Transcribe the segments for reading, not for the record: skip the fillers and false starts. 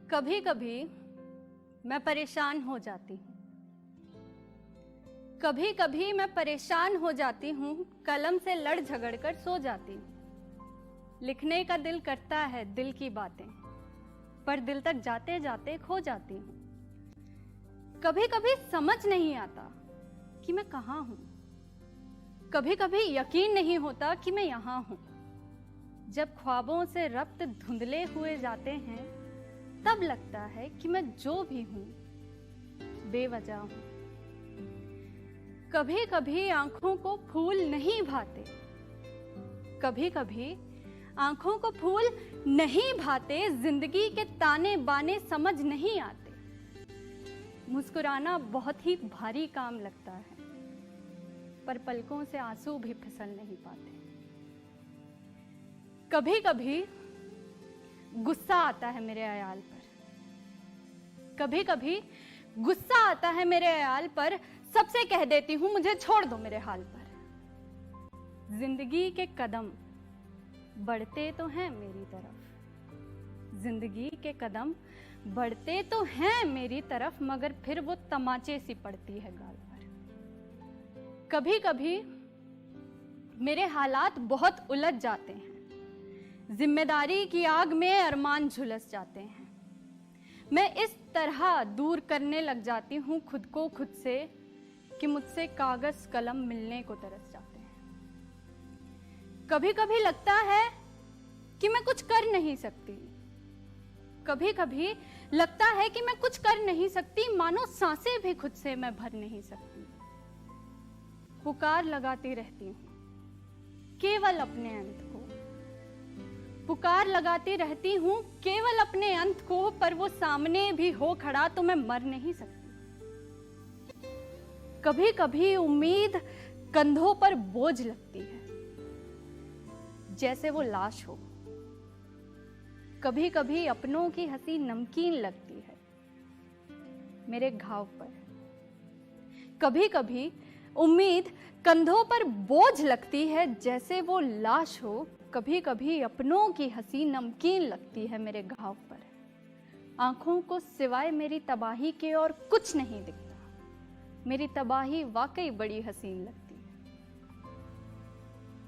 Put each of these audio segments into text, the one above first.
कभी कभी मैं परेशान हो जाती हूँ। कभी कभी मैं परेशान हो जाती हूँ, कलम से लड़ झगड़ कर सो जाती हूँ। लिखने का दिल करता है दिल की बातें, पर दिल तक जाते जाते खो जाती हूँ। कभी कभी समझ नहीं आता कि मैं कहाँ हूँ। कभी कभी यकीन नहीं होता कि मैं यहाँ हूँ। जब ख्वाबों से रब्त धुंधले हुए जाते हैं, तब लगता है कि मैं जो भी हूँ बेवजह हूँ। कभी कभी आंखों को फूल नहीं भाते, कभी कभी आंखों को फूल नहीं भाते, जिंदगी के ताने बाने समझ नहीं आते। मुस्कुराना बहुत ही भारी काम लगता है, पर पलकों से आंसू भी फिसल नहीं पाते। कभी कभी गुस्सा आता है मेरे अयाल पर, कभी कभी गुस्सा आता है मेरे अयाल पर। सबसे कह देती हूं मुझे छोड़ दो मेरे हाल पर। जिंदगी के कदम बढ़ते तो हैं मेरी तरफ, जिंदगी के कदम बढ़ते तो हैं मेरी तरफ, मगर फिर वो तमाचे सी पड़ती है गाल पर। कभी कभी मेरे हालात बहुत उलझ जाते हैं, जिम्मेदारी की आग में अरमान झुलस जाते हैं। मैं इस तरह दूर करने लग जाती हूँ खुद को खुद से कि मुझसे कागज कलम मिलने को तरस जाते हैं। कभी कभी लगता है कि मैं कुछ कर नहीं सकती, कभी कभी लगता है कि मैं कुछ कर नहीं सकती, मानो सांसें भी खुद से मैं भर नहीं सकती। पुकार लगाती रहती हूँ केवल अपने अंत को, पुकार लगाती रहती हूँ केवल अपने अंत को, पर वो सामने भी हो खड़ा तो मैं मर नहीं सकती। कभी कभी उम्मीद कंधों पर बोझ लगती है, जैसे वो लाश हो। कभी कभी अपनों की हंसी नमकीन लगती है मेरे घाव पर। कभी कभी उम्मीद कंधों पर बोझ लगती है, जैसे वो लाश हो। कभी कभी अपनों की हंसी नमकीन लगती है मेरे घाव पर। आंखों को सिवाय मेरी तबाही के और कुछ नहीं दिखता। मेरी तबाही वाकई बड़ी हसीन लगती है।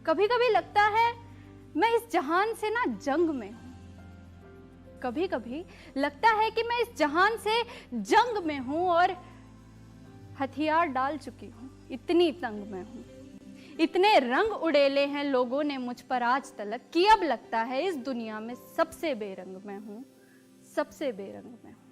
कभी कभी लगता है मैं इस जहान से ना जंग में हूं। कभी कभी लगता है कि मैं इस जहान से जंग में हूं और हथियार डाल चुकी हूं। इतनी तंग में हूं, इतने रंग उड़ेले हैं लोगों ने मुझ पर आज तलक, कि अब लगता है इस दुनिया में सबसे बेरंग मैं हूं, सबसे बेरंग मैं हूं।